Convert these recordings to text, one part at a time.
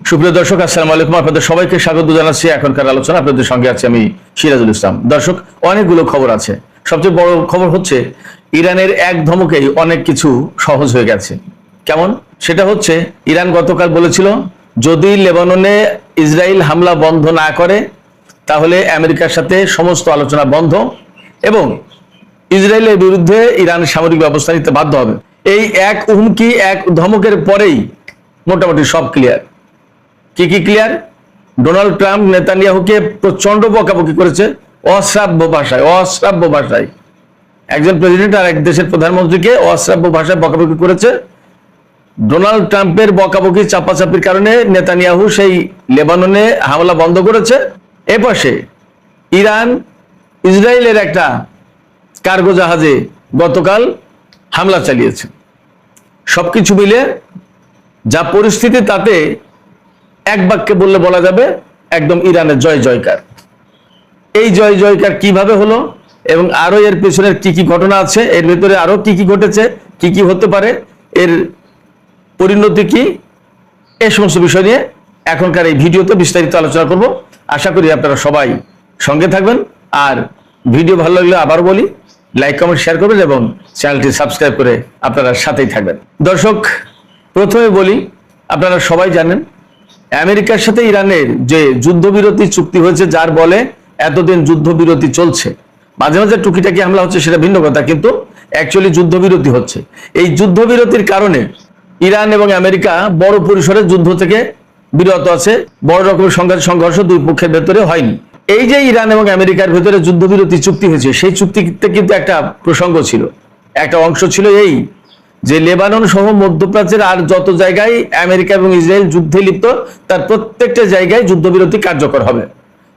সুপ্রিয় দর্শক, আসসালামু আলাইকুম। আপনাদের সবাইকে স্বাগত জানাচ্ছি এখনকার আলোচনা। আপনাদের সঙ্গে আছি আমি সিরাজুল ইসলাম। দর্শক, অনেকগুলো খবর আছে। সবচেয়ে বড় খবর হচ্ছে ইরানের এক ধমকেই অনেক কিছু সহজ হয়ে গেছে। কেমন? সেটা হচ্ছে ইরান গতকাল বলেছিল যদি লেবাননে ইসরায়েল হামলা বন্ধ না করে তাহলে আমেরিকার সাথে সমস্ত আলোচনা বন্ধ এবং ইসরায়েলের বিরুদ্ধে ইরান সামরিক ব্যবস্থা নিতে বাধ্য হবে। এই এক হুমকি, এক ধমকের পরেই মোটামুটি সব ক্লিয়ার। কি কি ক্লিয়ার? ডোনাল্ড ট্রাম্প নেতানিয়াহুকে প্রচন্ড বকাবকি করেছে অশ্রাব্য ভাষায়। একজন প্রেসিডেন্ট আর এক দেশের প্রধানমন্ত্রীকে অশ্রাব্য ভাষায় বকাবকি করেছে। ডোনাল্ড ট্রাম্পের বকাবকি চাপাচাপির কারণে নেতানিয়াহু সেই লেবাননে হামলা বন্ধ করেছে। এপাশে ইরান ইসরায়েলের একটা কার্গো জাহাজে গতকাল হামলা চালিয়েছে। সবকিছু মিলে যা পরিস্থিতি, তাতে এক বাক্যে বললে বলা যাবে একদম ইরানের জয় জয়কার। এই জয় জয়কার কিভাবে হলো এবং আরো এর পেছনের কি কি ঘটনা আছে, এর ভেতরে আরো কি কি ঘটেছে, কি কি হতে পারে, এর পরিণতি কি, এই সমস্ত বিষয় নিয়ে এখনকার এই ভিডিওতে বিস্তারিত আলোচনা করব। আশা করি আপনারা সবাই সঙ্গে থাকবেন। আর ভিডিও ভালো লাগলে আবার বলি, লাইক কমেন্ট শেয়ার করবেন এবং চ্যানেলটি সাবস্ক্রাইব করে আপনারা সাথেই থাকবেন। দর্শক, প্রথমে বলি, আপনারা সবাই জানেন আমেরিকার সাথে ইরানের যে যুদ্ধবিরতি চুক্তি হয়েছে, যার বলে এতদিন যুদ্ধবিরতি চলছে, মাঝে মাঝে টুকিটাকি হামলা হচ্ছে সেটা ভিন্ন কথা, কিন্তু অ্যাকচুয়ালি যুদ্ধবিরতি হচ্ছে। এই যুদ্ধবিরতির কারণে ইরান এবং আমেরিকা বড় পরিসরে যুদ্ধ থেকে বিরত আছে। বড় রকমের সংঘর্ষ দুই পক্ষের ভেতরে হয়নি। এই যে ইরান এবং আমেরিকার ভেতরে যুদ্ধবিরতি চুক্তি হয়েছে, সেই চুক্তিতে কিন্তু একটা প্রসঙ্গ ছিল, একটা অংশ ছিল এই যে লেবানন সহ মধ্যপ্রাচ্যের আর যত জায়গায় আমেরিকা এবং ইসরায়েল যুদ্ধে লিপ্ত, তার প্রত্যেকটা জায়গায় যুদ্ধবিরতি কার্যকর হবে।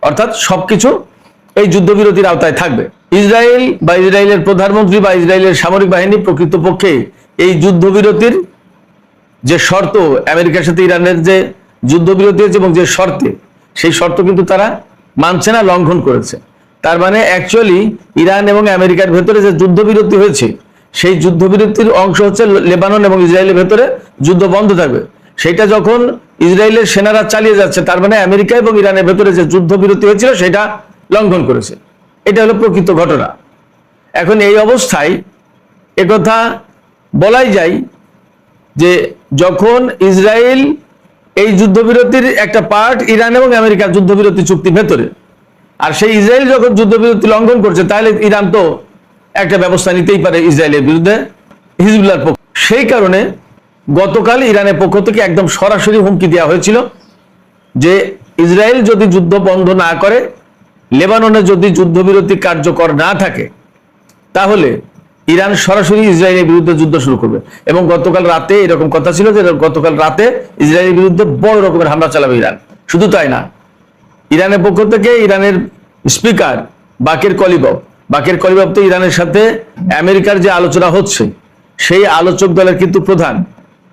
অর্থাৎ সবকিছু এই যুদ্ধবিরতির আওতায় থাকবে। ইসরায়েল বা ইসরায়েলের প্রধানমন্ত্রী বা ইসরায়েলের সামরিক বাহিনী প্রকৃতপক্ষে এই যুদ্ধবিরতির যে শর্ত, আমেরিকার সাথে ইরানের যে যুদ্ধবিরতি হয়েছে এবং যে শর্তে, সেই শর্ত কিন্তু তারা মানছে না, লঙ্ঘন করেছে। তার মানে অ্যাকচুয়ালি ইরান এবং আমেরিকার ভেতরে যে যুদ্ধবিরতি হয়েছে, সেই যুদ্ধবিরতির অংশ হচ্ছে লেবানন এবং ইসরায়েলের ভেতরে যুদ্ধ বন্ধ থাকবে। সেটা যখন ইসরায়েলের সেনারা চালিয়ে যাচ্ছে, তার মানে আমেরিকা এবং ইরানের ভেতরে যে যুদ্ধবিরতি হয়েছিল সেটা লঙ্ঘন করেছে। এটা হলো প্রকৃত ঘটনা। এখন এই অবস্থায় একথা বলাই যায় যে যখন ইসরায়েল এই যুদ্ধবিরতির একটা পার্ট, ইরান এবং আমেরিকার যুদ্ধবিরতি চুক্তির ভেতরে, আর সেই ইসরায়েল যখন যুদ্ধবিরতি লঙ্ঘন করছে, তাহলে ইরান তো একটা ব্যবস্থা নিতেই পারে ইসরায়েলের বিরুদ্ধে, হিজবুল্লাহর পক্ষ। সেই কারণে গতকাল ইরানের পক্ষ থেকে একদম সরাসরি হুমকি দেওয়া হয়েছিল যে ইসরায়েল যদি যুদ্ধ বন্ধ না করে, লেবাননে যদি যুদ্ধবিরতি কার্যকর না থাকে, তাহলে ইরান সরাসরি ইসরায়েলের বিরুদ্ধে যুদ্ধ শুরু করবে। এবং গতকাল রাতে এরকম কথা ছিল যে গতকাল রাতে ইসরায়েলের বিরুদ্ধে বড় রকমের হামলা চালাবে ইরান। শুধু তাই না, ইরানের পক্ষ থেকে ইরানের স্পিকার বাকের কলিবাব তো ইরানের সাথে আমেরিকার যে আলোচনা হচ্ছে, সেই আলোচক দলের কিন্তু প্রধান।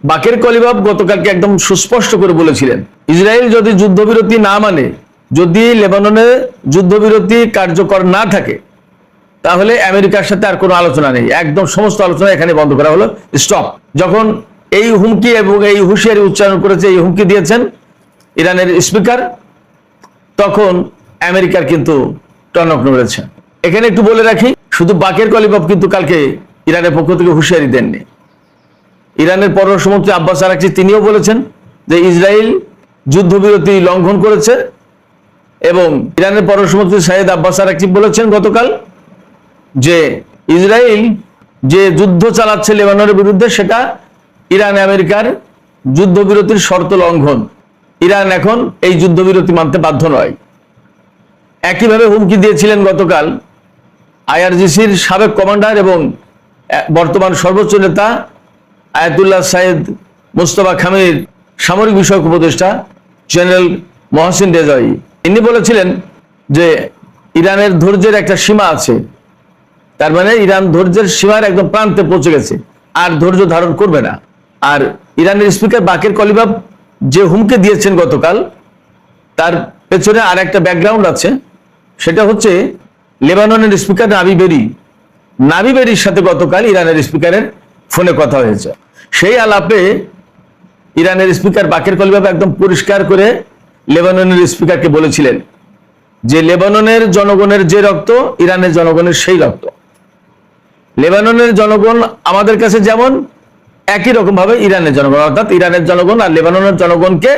বাকের কলিবাব গতকালকে একদম সুস্পষ্ট করে বলেছিলেন, ইসরায়েল যদি যুদ্ধবিরতি না মানে, যদি লেবাননে যুদ্ধবিরতি কার্যকর না থাকে, তাহলে আমেরিকার সাথে আর কোনো আলোচনা নেই, একদম সমস্ত আলোচনা এখানে বন্ধ করা হলো, স্টপ। যখন এই হুমকি এবং এই হুঁশিয়ারি উচ্চারণ করেছে, এই হুমকি দিয়েছেন ইরানের স্পিকার, তখন আমেরিকার কিন্তু টনক নড়েছে। এখানে একটু বলে রাখি, শুধু বাকের কলিবাব কিন্তু কালকে ইরানের পক্ষ থেকে হুঁশিয়ারি দেননি। ইরানের পররাষ্ট্রমন্ত্রী আব্বাস আরাকচি তিনিও বলেছেন যে ইসরায়েল যুদ্ধবিরতি লঙ্ঘন করেছে, এবং ইরানের পররাষ্ট্রমন্ত্রী সাইয়েদ আব্বাস আরাকচি বলেছেন গতকাল যে ইসরায়েল যে যুদ্ধ চালাচ্ছে লেবাননের বিরুদ্ধে, সেটা ইরান আমেরিকার যুদ্ধবিরতির শর্ত লঙ্ঘন। ইরান এখন এই যুদ্ধবিরতি মানতে বাধ্য নয়। একইভাবে হুমকি দিয়েছিলেন গতকাল আইআরজিসির সাবেক কমান্ডার এবং বর্তমান সর্বোচ্চ নেতা আয়াতুল্লাহ সাইয়েদ মুস্তফা খামেনির সামরিক বিষয়ক উপদেষ্টা জেনারেল মহসিন রেজাই। ইনি বলেছিলেন যে ইরানের ধৈর্যের একটা সীমা আছে, তার মানে ইরান ধৈর্যের সীমার একদম প্রান্তে পৌঁছে গেছে, আর ধৈর্য ধারণ করবে না। আর ইরানের স্পিকার বাকের কলিবাব যে হুমকি দিয়েছেন গতকাল, তার পেছনে আর একটা ব্যাকগ্রাউন্ড আছে। সেটা হচ্ছে লেবাননের স্পিকার নাভি বেরির সাথে গতকাল ইরানের স্পিকারের ফোনে কথা হয়েছে। সেই আলাপে ইরানের স্পিকার বাকের কলিবাফ একদম পরিষ্কার করে লেবাননের স্পিকারকে বলেছিলেন যে লেবাননের জনগণের যে রক্ত ইরানের জনগণের সেই রক্ত। লেবাননের জনগণ আমাদের কাছে যেমন, একই রকম ভাবে ইরানের জনগণ, অর্থাৎ ইরানের জনগণ আর লেবাননের জনগণকে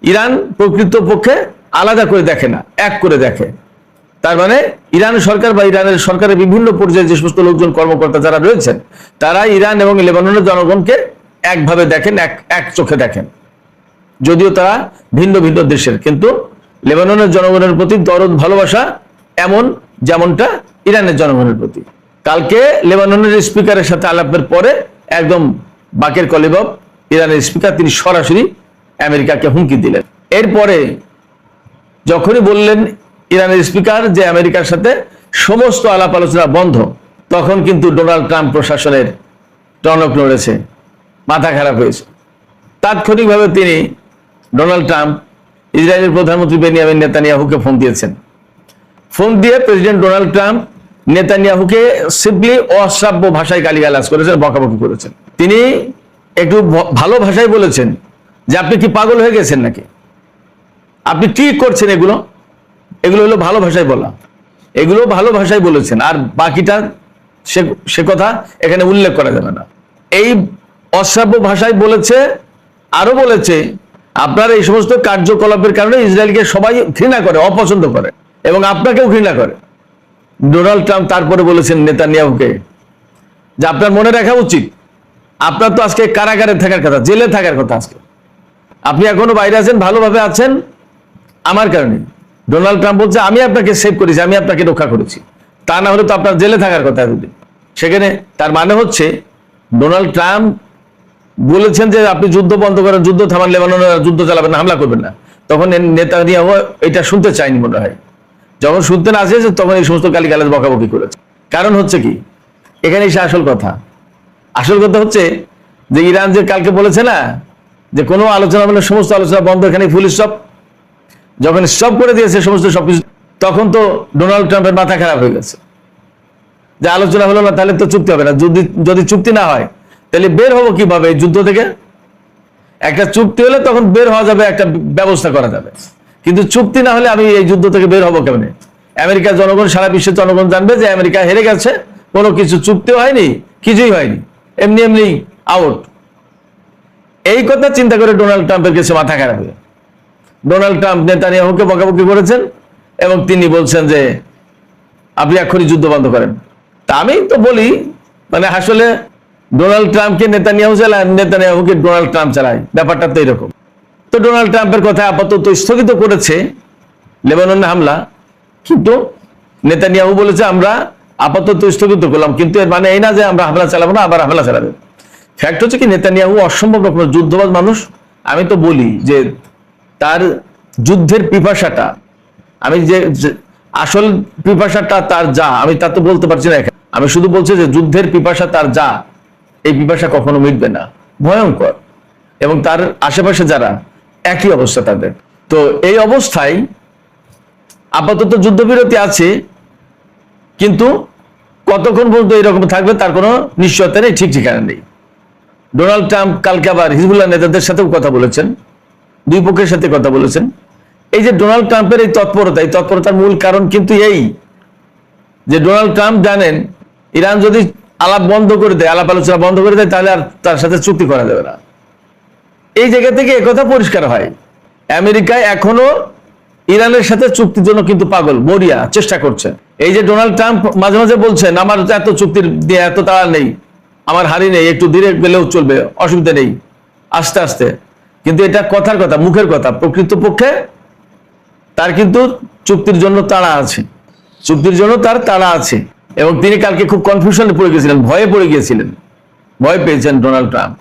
ইরান প্রকৃতপক্ষে আলাদা করে দেখে না, এক করে দেখে। তার মানে ইরান সরকার বা ইরানের সরকারের বিভিন্ন পর্যায়ে যে সমস্ত লোকজন কর্মকর্তা যারা রয়েছেন তারা ইরান এবং লেবাননের জনগণকে একভাবে দেখেন, এক চোখে দেখেন, যদিও তারা ভিন্ন ভিন্ন দেশের, কিন্তু লেবাননের জনগণের প্রতি দরদ ভালোবাসা এমন যেমনটা ইরানের জনগণের প্রতি। কালকে লেবাননের স্পিকারের সাথে আলাপের পরে একদম বাকের কলিবাফ ইরানের স্পিকার তিনি সরাসরি আমেরিকাকে হুমকি দিলেন। এরপরে যখনই বললেন ইরানের স্পিকার যে আমেরিকার সাথে সমস্ত আলাপ আলোচনা বন্ধ, তখন কিন্তু ডোনাল্ড ট্রাম্প প্রশাসনের টনক নড়েছে, মাথা খারাপ হয়েছে। তাৎক্ষণিকভাবে তিনি ডোনাল্ড ট্রাম্প ইসরায়েলের প্রধানমন্ত্রী বেনিয়ামিন নেতানিয়াহুকে ফোন দিয়েছেন। ফোন দিয়ে প্রেসিডেন্ট ডোনাল্ড ট্রাম্প নেতানিয়াহুকে সিম্পলি অশ্রাব্য ভাষায় গালিগালাজ করেছেন, বকাবকি করেছেন। তিনি একটু ভালো ভাষায় বলেছেন যে আপনি কি পাগল হয়ে গেছেন নাকি, আপনি কি করছেন, এগুলো হলো ভালো ভাষায় বলা, এগুলো ভালো ভাষায় বলেছেন। আর বাকিটা সে কথা এখানে উল্লেখ করা যাবে না। এই অশ্রাব্য ভাষায় বলেছে, আরো বলেছে আপনার এই সমস্ত কার্যকলাপের কারণে ইসরায়েলকে সবাই ঘৃণা করে, অপছন্দ করে এবং আপনাকেও ঘৃণা করে। ডোনাল্ড ট্রাম্প তারপরে বলেছেন নেতানিয়াহুকে যে আপনার মনে রাখা উচিত, আপনার তো আজকে কারাগারে থাকার কথা, জেলে থাকার কথা, আজকে আপনি এখনো বাইরে আছেন, ভালোভাবে আছেন আমার কারণে। ডোনাল্ড ট্রাম্প বলছে আমি আপনাকে সেভ করেছি, আমি আপনাকে রক্ষা করেছি, তা না হলে তো আপনার জেলে থাকার কথা এতদিন। সেখানে তার মানে হচ্ছে ডোনাল্ড ট্রাম্প বলেছেন যে আপনি যুদ্ধ বন্ধ করেন, যুদ্ধ থামান, লেবাননে যুদ্ধ চালাবেন না, হামলা করবেন না। তখন নেতানিয়াহু এটা শুনতে চায়নি মনে হয়। যখন শুনতে না আসে তখন এই সমস্ত গালিগালাজ বকাবকি করেছে। কারণ হচ্ছে কি, এখানে এসে আসল কথা হচ্ছে যে ইরান যে কালকে বলেছে না যে কোনো আলোচনা মানে সমস্ত আলোচনা বন্ধ, এখানে ফুল স্টপ। যখন স্টপ করে দিয়েছে সমস্ত সবকিছু, তখন তো ডোনাল্ড ট্রাম্পের মাথা খারাপ হয়ে গেছে যে আলোচনা হলো না, তাহলে তো চুক্তি হবে না। যদি চুক্তি না হয় তাহলে বের হবো কিভাবে এই যুদ্ধ থেকে? একটা চুক্তি হলে তখন বের হওয়া যাবে, একটা ব্যবস্থা করা যাবে, কিন্তু চুক্তি না হলে আমি এই যুদ্ধ থেকে বের হবো কেমনে? আমেরিকার জনগণ, সারা বিশ্বের জনগণ জানবে যে আমেরিকা হেরে গেছে, কোনো কিছু চুক্তিও হয়নি, কিছুই হয়নি, এমনি এমনি আউট। এই কথা চিন্তা করে ডোনাল্ড ট্রাম্পের কাছে মাথা খারাপ হয়ে ডোনাল্ড ট্রাম্প নেতানিয়াহুকে বকাবকি করেছেন এবং তিনি বলছেন যে আপনি এখনই যুদ্ধ বন্ধ করেন। তা আমি তো বলি, মানে আসলে ডোনাল্ড ট্রাম্পকে নেতানিয়াহু চালায়, নেতানিয়াহুকে ডোনাল্ড ট্রাম্প চালায়, ব্যাপারটা তো এরকম। তো ডোনাল্ড ট্রাম্পের কথা আপাতত স্থগিত করেছে লেবাননে হামলা, কিন্তু নেতানিয়াহু বলেছে আমরা আপাতত স্থগিত করলাম, কিন্তু এর মানে এই না যে আমরা হামলা চালাবো না, আবার হামলা চালাবে। ফ্যাক্ট হচ্ছে কি, নেতানিয়াহু অসম্ভব রকমের যুদ্ধবাজ মানুষ। আমি তো বলি যে তার যুদ্ধের পিপাসাটা, আমি যে আসল পিপাসাটা তার যা, আমি তা তো বলতে পারছি না এখানে। আমি শুধু বলছি যে যুদ্ধের পিপাসা তার যা, এই পিপাসা কখনো মিটবে না, ভয়ঙ্কর। এবং তার আশেপাশে যারা, একই অবস্থা তাদের। তো এই অবস্থায় আপাতত যুদ্ধবিরতি আছে, কিন্তু কতক্ষণ পর্যন্ত এরকম থাকবে তার কোনো নিশ্চয়তা নেই, ঠিক ঠিকানা নেই। ডোনাল্ড ট্রাম্প কালকে আবার হিজবুল্লাহ নেতাদের সাথেও কথা বলেছেন, দুই পক্ষের সাথে কথা বলেছেন। এই যে ডোনাল্ড ট্রাম্পের এই তৎপরতার মূল কারণ কিন্তু এই যে ডোনাল্ড ট্রাম্প জানেন ইরান যদি আলাপ বন্ধ করে দেয়, আলাপ আলোচনা বন্ধ করে দেয়, তাহলে আর তার সাথে চুক্তি করা যাবে না। এই জায়গা থেকে একথা পরিষ্কার হয়, আমেরিকায় এখনো ইরানের সাথে চুক্তির জন্য কিন্তু পাগল, মরিয়া চেষ্টা করছে। এই যে ডোনাল্ড ট্রাম্প মাঝে মাঝে বলছেন আমার এত চুক্তির দিয়ে এত তাড়া নেই, আমার হারি নেই, একটু ধীরে গেলেও চলবে, অসুবিধা নেই, আস্তে আস্তে। কিন্তু এটা কথার কথা, মুখের কথা। প্রকৃতপক্ষে তার কিন্তু চুক্তির জন্য তাড়া আছে, চুক্তির জন্য তার তাড়া আছে। এবং তিনি কালকে খুব কনফিউশনে পড়ে গেছিলেন, ভয়ে পড়ে গিয়েছিলেন, ভয় পেয়েছেন ডোনাল্ড ট্রাম্প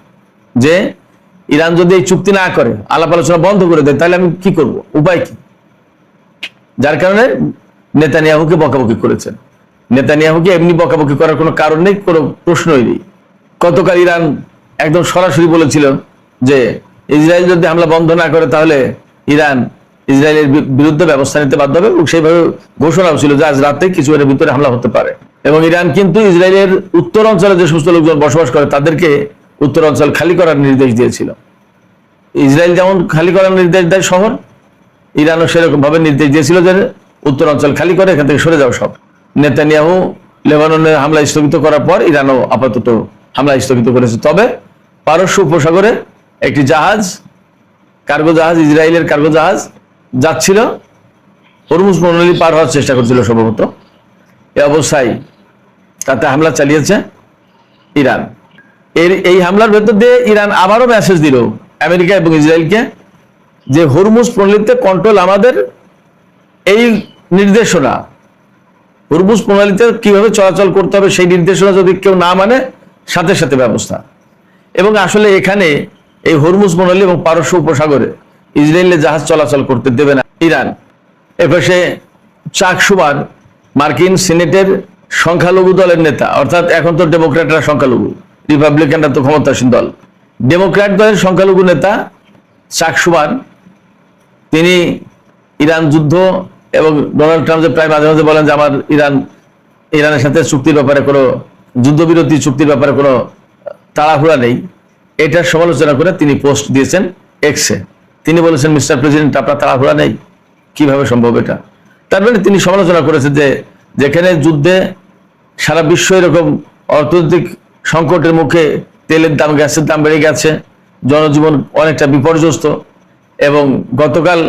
যে ইরান যদি এই চুক্তি না করে, আলাপ আলোচনা বন্ধ করে দেয়, তাহলে আমি কি করব, উপায় কি? যার কারণে নেতানিয়াহুকে বকাবকি করেছেন। নেতানিয়াহুকে এমনি বকাবকি করার কোনো কারণ নেই, কোনো প্রশ্নই নেই। গতকাল ইরান একদম সরাসরি বলেছিল যে ইসরায়েল যদি হামলা বন্ধ না করে তাহলে ইরান ইসরায়েলের বিরুদ্ধে ব্যবস্থা নিতে বাধ্য হবে, এবং সেইভাবে ঘোষণাও ছিল যে আজ রাতে কিছুদিনের ভিতরে হামলা হতে পারে। এবং ইরান কিন্তু ইসরায়েলের উত্তর অঞ্চলে যে সমস্ত লোকজন বসবাস করে তাদেরকে উত্তর অঞ্চল খালি করার নির্দেশ দিয়েছিল। ইসরায়েল যেমন খালি করার নির্দেশ দেয় শহর, ইরানও সেরকম ভাবে নির্দেশ দিয়েছিল যে উত্তরাঞ্চল খালি করে এখান থেকে সরে যাও সব। নেতানিয়াহু লেবাননের হামলা স্থগিত করার পর ইরানও আপাতত হামলা স্থগিত করেছে। তবে পারস্য উপসাগরে একটি জাহাজ, কার্গো জাহাজ, ইসরায়েলের কার্গো জাহাজ যাচ্ছিল, হরমুজ প্রণালী পার হওয়ার চেষ্টা করছিল সম্ভবত। এই অবস্থায় তাতে হামলা চালিয়েছে ইরান। এই হামলার ভেতর দিয়ে ইরান আবারও মেসেজ দিল আমেরিকা এবং ইসরায়েলকে যে হরমুজ প্রণালীতে কন্ট্রোল আমাদের, এই নির্দেশনা হরমুজ প্রণালীতে কিভাবে চলাচল করতে হবে সেই নির্দেশনা যদি কেউ না মানে সাথে সাথে ব্যবস্থা। এবং আসলে এখানে এই হরমুজ প্রণালী এবং পারস্য উপসাগরে ইসরায়েলের জাহাজ চলাচল করতে দেবে না ইরান। এপাশে চাক সুমার মার্কিন সিনেটের সংখ্যালঘু দলের নেতা, অর্থাৎ এখন তো ডেমোক্র্যাটরা সংখ্যালঘু, রিপাবলিকানরা তো ক্ষমতাসীন দল। ডেমোক্র্যাট দলের সংখ্যালঘু নেতা চাক সুমার তিনি ইরান যুদ্ধ এবং ডোনাল্ড ট্রাম্প যে প্রায় মাঝে মাঝে বলেন যে আমার ইরানের সাথে চুক্তির ব্যাপারে কোনো যুদ্ধবিরতি চুক্তির ব্যাপারে কোনো তাড়াহুড়া নেই, এটার সমালোচনা করে তিনি পোস্ট দিয়েছেন এক্সে। তিনি বলেছেন, মিস্টার প্রেসিডেন্ট, আপনার তাড়াহুড়া নেই, কিভাবে সম্ভব এটা? তার মানে তিনি সমালোচনা করেছেন যে যেখানে যুদ্ধে সারা বিশ্ব এরকম অর্থনৈতিক সংকটের মুখে, তেলের দাম, গ্যাসের দাম বেড়ে গেছে, জনজীবন অনেকটা বিপর্যস্ত, এবং গতকাল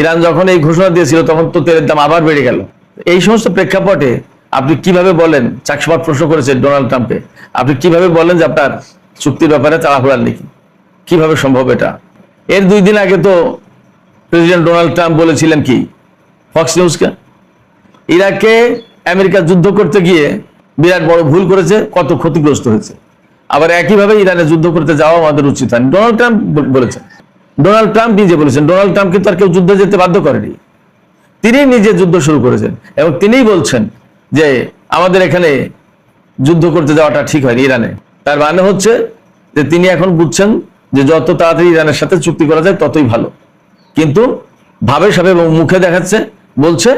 ইরান যখন এই ঘোষণা দিয়েছিল তখন তো তেলের দাম আবার বেড়ে গেল। এই সমস্ত প্রেক্ষাপটে আপনি কিভাবে বলেন, চাকসুমার প্রশ্ন করেছে ডোনাল্ড ট্রাম্পকে, আপনি কিভাবে বলেন যে আপনার চুক্তির ব্যাপারে তাড়াহুড়া নেই? কিভাবে সম্ভব এটা? এর 2 দিন আগে তো প্রেসিডেন্ট ডোনাল্ড ট্রাম্প বলেছিলেন কি ফক্স নিউজকে, ইরাকে আমেরিকা যুদ্ধ করতে গিয়ে বিরাট বড় ভুল করেছে, কত ক্ষতিগ্রস্ত হয়েছে, আবার একইভাবে ইরানে যুদ্ধ করতে যাওয়া আমাদের উচিত হয়নি। ডোনাল্ড ট্রাম্প বলেছেন, ডোনাল্ড ট্রাম্প নিজে বলেছেন। ডোনাল্ড ট্রাম্প কিন্তু আর কেউ যুদ্ধে যেতে বাধ্য করেনি, তিনি নিজে যুদ্ধ শুরু করেছেন এবং তিনিই বলছেন যে আমাদের এখানে যুদ্ধ করতে যাওয়াটা ঠিক হয়নি ইরানে। তার মানে হচ্ছে যে তিনি এখন বুঝছেন যে যত তাড়াতাড়ি ইরানের সাথে চুক্তি করা যায় ততই ভালো, কিন্তু ভাবে সাবে এবং মুখে দেখাচ্ছে, বলছে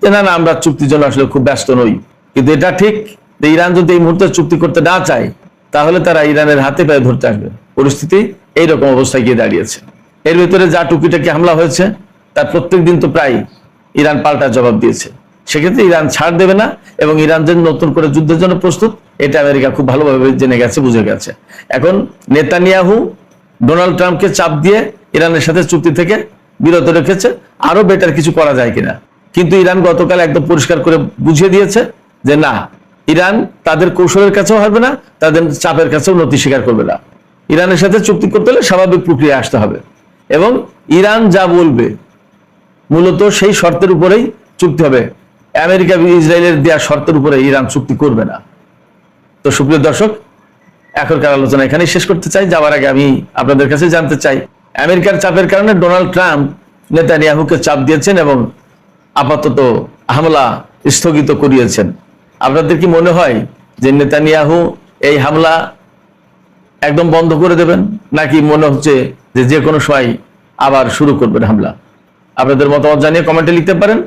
যে না না আমরা চুক্তির জন্য আসলে খুব ব্যস্ত নই। কিন্তু এটা ঠিক যে ইরান যদি এই মুহূর্তে চুক্তি করতে না চায় তাহলে তারা ইরানের হাতে পায়ে ধরতে আসবে। পরিস্থিতি এইরকম অবস্থায় গিয়ে দাঁড়িয়েছে। এর ভিতরে যা টুকিটাকি হামলা হয়েছে তার প্রত্যেক দিন তো প্রায় ইরান পাল্টা জবাব দিয়েছে। সেক্ষেত্রে ইরান ছাড় দেবে না, এবং ইরান যে নতুন করে যুদ্ধের জন্য প্রস্তুত এটা আমেরিকা খুব ভালোভাবে জেনে গেছে, বুঝে গেছে। এখন নেতানিয়াহু ডোনাল্ড ট্রাম্পকে চাপ দিয়ে ইরানের সাথে চুক্তি থেকে বিরত রেখেছে, আরো বেটার কিছু করা যায় কিনা। কিন্তু ইরান গতকাল একদম পরিষ্কার করে বুঝিয়ে দিয়েছে যে না, ইরান তাদের কৌশলের কাছেও হারবে না, তাদের চাপের কাছেও নতি স্বীকার করবে না। ইরানের সাথে চুক্তি করতে হলে স্বাভাবিক প্রক্রিয়া আসতে হবে, এবং ইরান যা বলবে মূলত সেই শর্তের উপরেই চুক্তি হবে। আমেরিকা ইসরায়েলের দেওয়া শর্তের উপরে ইরান চুক্তি করবে না। তো সুপ্রিয় দর্শক, এখনকার আলোচনা এখানেই শেষ করতে চাই। যাওয়ার আগে আমি আপনাদের কাছে জানতে চাই, আমেরিকার চাপের কারণে ডোনাল্ড ট্রাম্প নেতানিয়াহুকে চাপ দিয়েছেন এবং আপাতত হামলা স্থগিত করিয়েছেন। আপনাদের কি মনে হয় যে নেতানিয়াহু এই হামলা একদম বন্ধ করে দেবেন, নাকি মনে হচ্ছে যে যে কোনো সময় আবার শুরু করবেন হামলা? আপনাদের মতামত জানিয়ে কমেন্টে লিখতে পারেন।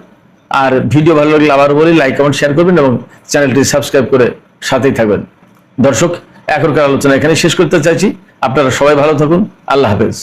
আর ভিডিও ভালো লাগলে আবার বলি লাইক কমেন্ট শেয়ার করবেন এবং চ্যানেলটি সাবস্ক্রাইব করে সাথেই থাকবেন। দর্শক, এখনকার আলোচনা এখানে শেষ করতে চাইছি। আপনারা সবাই ভালো থাকুন। আল্লাহ হাফেজ।